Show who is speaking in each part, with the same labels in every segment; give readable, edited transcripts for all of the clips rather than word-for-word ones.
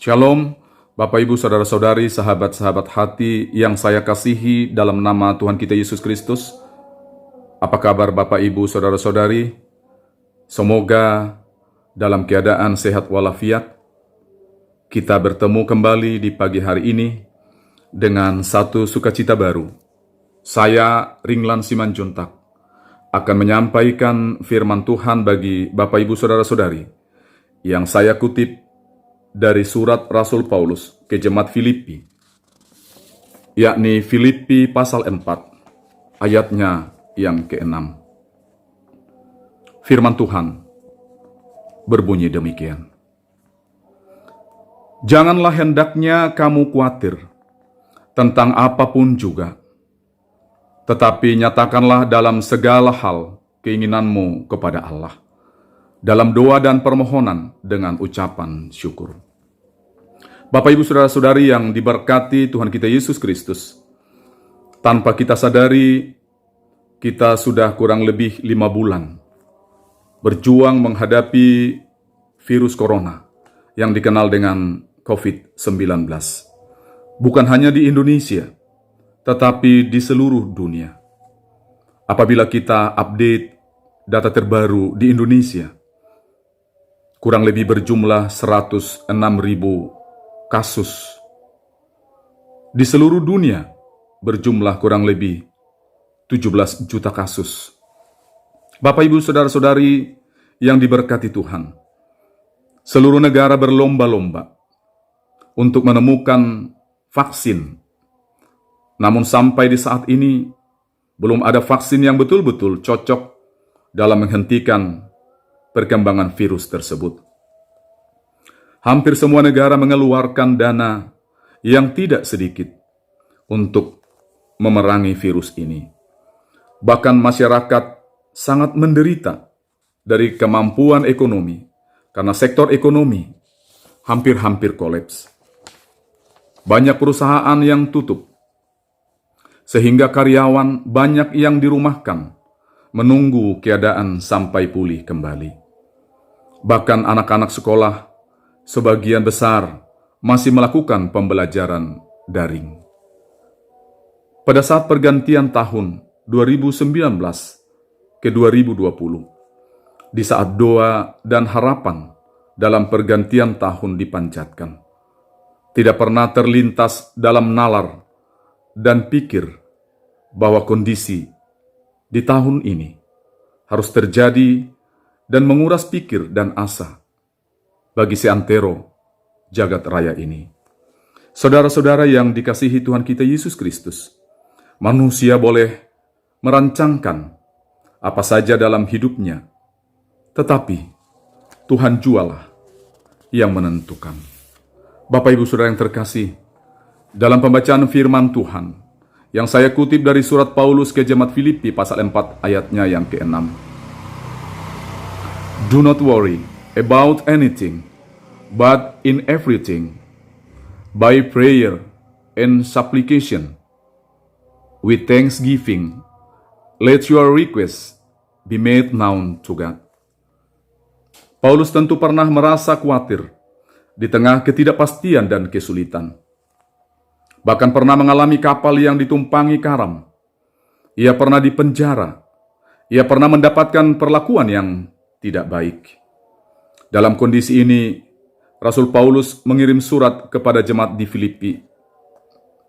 Speaker 1: Shalom, Bapak Ibu Saudara-saudari, sahabat-sahabat hati yang saya kasihi dalam nama Tuhan kita Yesus Kristus. Apa kabar Bapak Ibu Saudara-saudari? Semoga dalam keadaan sehat walafiat. Kita bertemu kembali di pagi hari ini dengan satu sukacita baru. Saya, Ringlan Simanjuntak, akan menyampaikan firman Tuhan bagi Bapak Ibu Saudara-saudari yang saya kutip dari surat Rasul Paulus ke jemaat Filipi, yakni Filipi pasal 4, ayatnya yang ke-6. Firman Tuhan berbunyi demikian. Janganlah hendaknya kamu khawatir tentang apapun juga, tetapi nyatakanlah dalam segala hal keinginanmu kepada Allah, dalam doa dan permohonan dengan ucapan syukur. Bapak Ibu Saudara-saudari yang diberkati Tuhan kita Yesus Kristus, tanpa kita sadari, kita sudah kurang lebih 5 bulan berjuang menghadapi virus corona yang dikenal dengan COVID-19. Bukan hanya di Indonesia, tetapi di seluruh dunia. Apabila kita update data terbaru di Indonesia, kurang lebih berjumlah 106.000 kasus. Di seluruh dunia berjumlah kurang lebih 17 juta kasus. Bapak Ibu Saudara-saudari yang diberkati Tuhan, seluruh negara berlomba-lomba untuk menemukan vaksin. Namun sampai di saat ini belum ada vaksin yang betul-betul cocok dalam menghentikan perkembangan virus tersebut. Hampir semua negara mengeluarkan dana yang tidak sedikit untuk memerangi virus ini. Bahkan masyarakat sangat menderita dari kemampuan ekonomi, karena sektor ekonomi hampir-hampir kolaps. Banyak perusahaan yang tutup, sehingga karyawan banyak yang dirumahkan, menunggu keadaan sampai pulih kembali. Bahkan anak-anak sekolah sebagian besar masih melakukan pembelajaran daring. Pada saat pergantian tahun 2019 ke 2020, di saat doa dan harapan dalam pergantian tahun dipanjatkan, tidak pernah terlintas dalam nalar dan pikir bahwa kondisi di tahun ini harus terjadi dan menguras pikir dan asa bagi seantero jagat raya ini. Saudara-saudara yang dikasihi Tuhan kita Yesus Kristus, manusia boleh merancangkan apa saja dalam hidupnya, tetapi Tuhan jualah yang menentukan. Bapak Ibu Saudara yang terkasih, dalam pembacaan firman Tuhan yang saya kutip dari surat Paulus ke jemaat Filipi pasal 4 ayatnya yang ke-6. Do not worry about anything, but in everything, by prayer and supplication, with thanksgiving, let your requests be made known to God. Paulus tentu pernah merasa khawatir di tengah ketidakpastian dan kesulitan. Bahkan pernah mengalami kapal yang ditumpangi karam. Ia pernah dipenjara. Ia pernah mendapatkan perlakuan yang tidak baik. Dalam kondisi ini, Rasul Paulus mengirim surat kepada jemaat di Filipi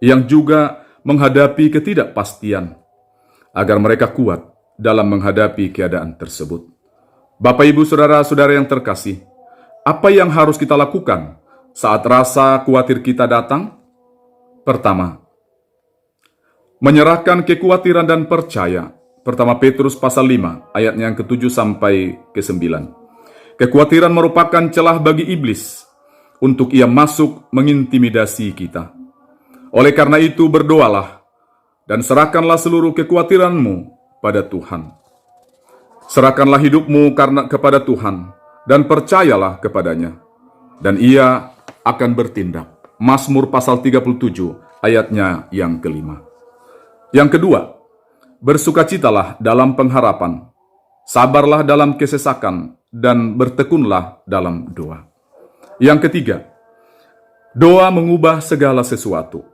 Speaker 1: yang juga menghadapi ketidakpastian agar mereka kuat dalam menghadapi keadaan tersebut. Bapak Ibu Saudara-saudara yang terkasih, apa yang harus kita lakukan saat rasa khawatir kita datang? Pertama, menyerahkan kekhawatiran dan percaya. Pertama Petrus pasal 5 ayatnya yang ke-7 sampai ke-9. Kekhawatiran merupakan celah bagi iblis untuk ia masuk mengintimidasi kita. Oleh karena itu berdoalah dan serahkanlah seluruh kekhawatiranmu pada Tuhan. Serahkanlah hidupmu kepada Tuhan dan percayalah kepadanya, dan ia akan bertindak. Mazmur pasal 37 ayatnya yang ke-5. Yang kedua, bersukacitalah dalam pengharapan, sabarlah dalam kesesakan, dan bertekunlah dalam doa. Yang ketiga, Doa mengubah segala sesuatu.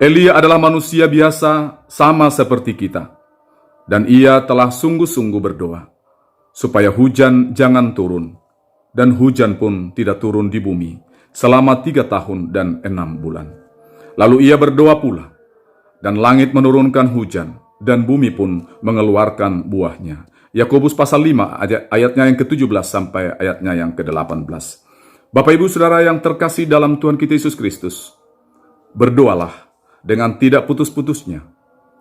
Speaker 1: Elia adalah manusia biasa sama seperti kita, dan ia telah sungguh-sungguh berdoa supaya hujan jangan turun, dan hujan pun tidak turun di bumi selama 3 tahun dan 6 bulan. Lalu ia berdoa pula, dan langit menurunkan hujan, dan bumi pun mengeluarkan buahnya. Yakobus pasal 5 ayatnya yang ke-17 sampai ayatnya yang ke-18. Bapak Ibu Saudara yang terkasih dalam Tuhan kita Yesus Kristus, berdoalah dengan tidak putus-putusnya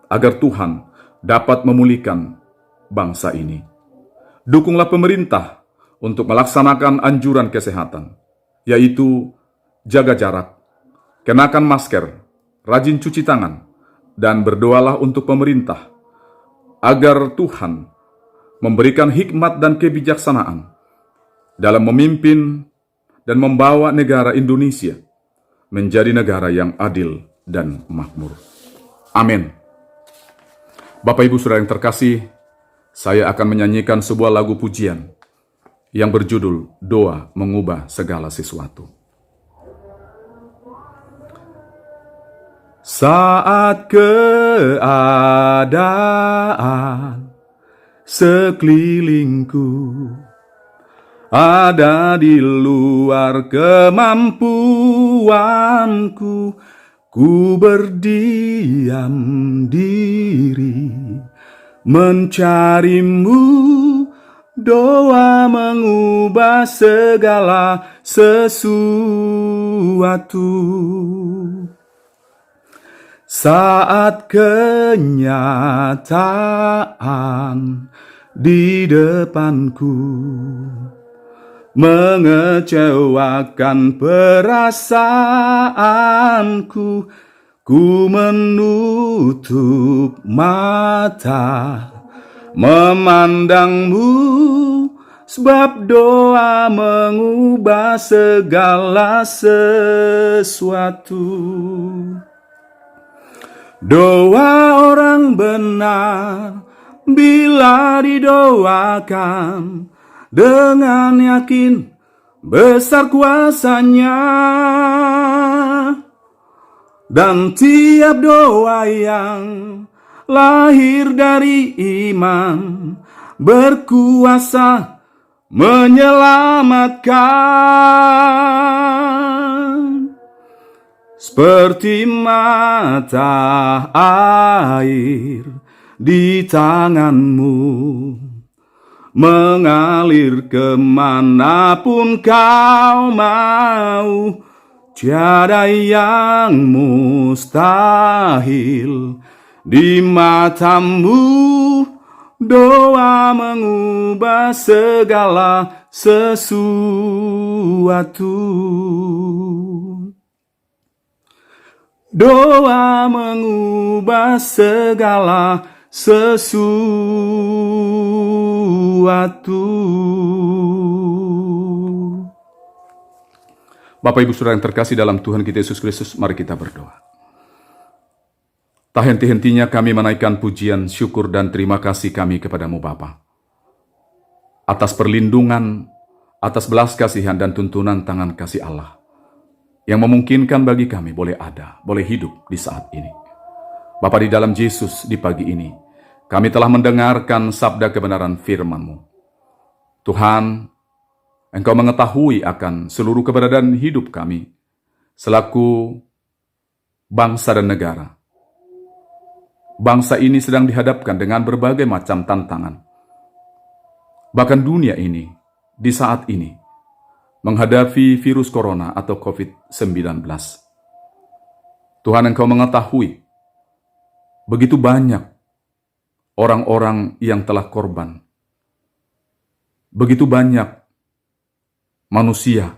Speaker 1: agar Tuhan dapat memulihkan bangsa ini. Dukunglah pemerintah untuk melaksanakan anjuran kesehatan, yaitu jaga jarak, kenakan masker, rajin cuci tangan, dan berdoalah untuk pemerintah agar Tuhan memberikan hikmat dan kebijaksanaan dalam memimpin dan membawa negara Indonesia menjadi negara yang adil dan makmur. Amin. Bapak Ibu Saudara yang terkasih, saya akan menyanyikan sebuah lagu pujian yang berjudul Doa Mengubah Segala Sesuatu. Saat keadaan sekelilingku ada di luar kemampuanku, ku berdiam diri mencarimu. Doa mengubah segala sesuatu. Saat kenyataan di depanku mengecewakan perasaanku, ku menutup mata memandangmu, sebab doa mengubah segala sesuatu. Doa orang benar bila didoakan dengan yakin besar kuasanya, dan tiap doa yang lahir dari iman berkuasa menyelamatkan. Seperti mata air di tanganmu, mengalir kemanapun kau mau. Tiada yang mustahil di matamu. Doa mengubah segala sesuatu. Doa mengubah segala sesuatu. Bapak Ibu Saudara yang terkasih dalam Tuhan kita Yesus Kristus, mari kita berdoa. Tak henti-hentinya kami menaikkan pujian, syukur, dan terima kasih kami kepadamu Bapa, atas perlindungan, atas belas kasihan dan tuntunan tangan kasih Allah yang memungkinkan bagi kami boleh ada, boleh hidup di saat ini. Bapa, di dalam Yesus di pagi ini, kami telah mendengarkan sabda kebenaran firman-Mu. Tuhan, Engkau mengetahui akan seluruh keberadaan hidup kami selaku bangsa dan negara. Bangsa ini sedang dihadapkan dengan berbagai macam tantangan. Bahkan dunia ini, di saat ini, menghadapi virus corona atau COVID-19. Tuhan, Engkau mengetahui begitu banyak orang-orang yang telah korban. Begitu banyak manusia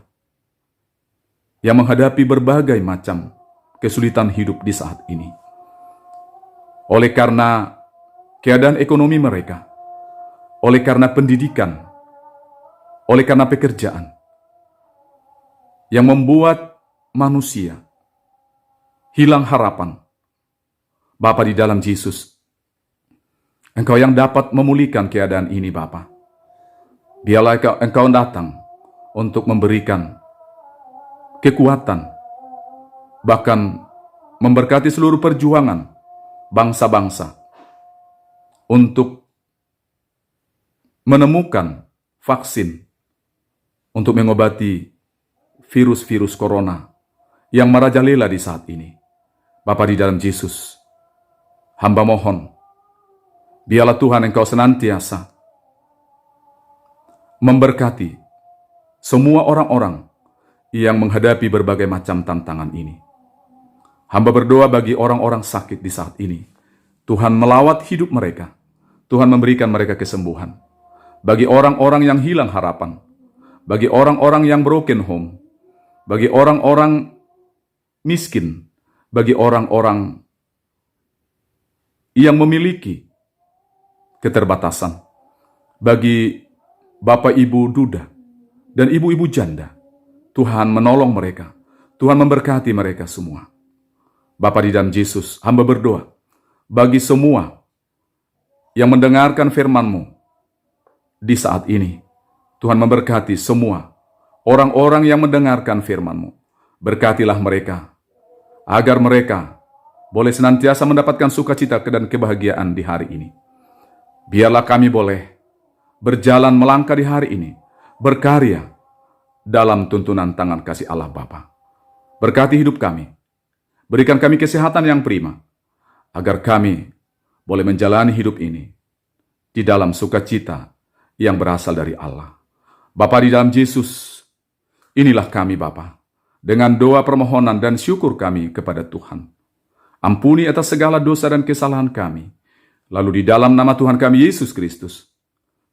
Speaker 1: yang menghadapi berbagai macam kesulitan hidup di saat ini. Oleh karena keadaan ekonomi mereka, oleh karena pendidikan, oleh karena pekerjaan, yang membuat manusia hilang harapan. Bapa, di dalam Yesus, Engkau yang dapat memulihkan keadaan ini Bapa. Biarlah Engkau datang untuk memberikan kekuatan, bahkan memberkati seluruh perjuangan bangsa-bangsa untuk menemukan vaksin untuk mengobati virus-virus corona yang merajalela di saat ini. Bapa di dalam Yesus, hamba mohon, biarlah Tuhan Engkau senantiasa memberkati semua orang-orang yang menghadapi berbagai macam tantangan ini. Hamba berdoa bagi orang-orang sakit di saat ini. Tuhan melawat hidup mereka. Tuhan memberikan mereka kesembuhan. Bagi orang-orang yang hilang harapan. Bagi orang-orang yang broken home. Bagi orang-orang miskin. Bagi orang-orang yang memiliki keterbatasan. Bagi Bapak Ibu duda dan ibu-ibu janda. Tuhan menolong mereka. Tuhan memberkati mereka semua. Bapa di dalam Yesus, hamba berdoa bagi semua yang mendengarkan firman-Mu di saat ini. Tuhan memberkati semua orang-orang yang mendengarkan firman-Mu. Berkatilah mereka, agar mereka boleh senantiasa mendapatkan sukacita dan kebahagiaan di hari ini. Biarlah kami boleh berjalan melangkah di hari ini, berkarya dalam tuntunan tangan kasih Allah Bapa. Berkati hidup kami, berikan kami kesehatan yang prima, agar kami boleh menjalani hidup ini di dalam sukacita yang berasal dari Allah. Bapa di dalam Yesus, inilah kami Bapa, dengan doa permohonan dan syukur kami kepada Tuhan. Ampuni atas segala dosa dan kesalahan kami. Lalu di dalam nama Tuhan kami Yesus Kristus,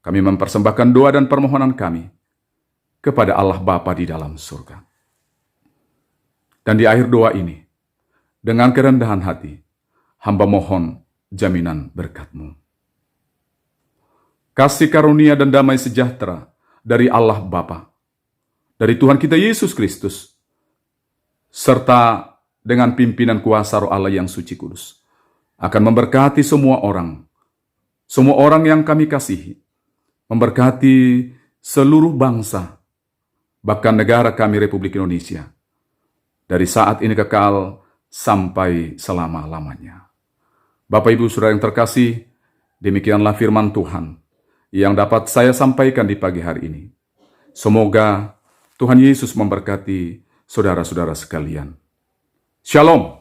Speaker 1: kami mempersembahkan doa dan permohonan kami kepada Allah Bapa di dalam surga. Dan di akhir doa ini, dengan kerendahan hati, hamba mohon jaminan berkat-Mu. Kasih karunia dan damai sejahtera dari Allah Bapa, dari Tuhan kita Yesus Kristus, serta dengan pimpinan kuasa Roh Allah yang suci kudus, akan memberkati semua orang yang kami kasihi, memberkati seluruh bangsa, bahkan negara kami Republik Indonesia, dari saat ini kekal sampai selama-lamanya. Bapak Ibu Saudara yang terkasih, demikianlah firman Tuhan yang dapat saya sampaikan di pagi hari ini. Semoga Tuhan Yesus memberkati saudara-saudara sekalian. Shalom.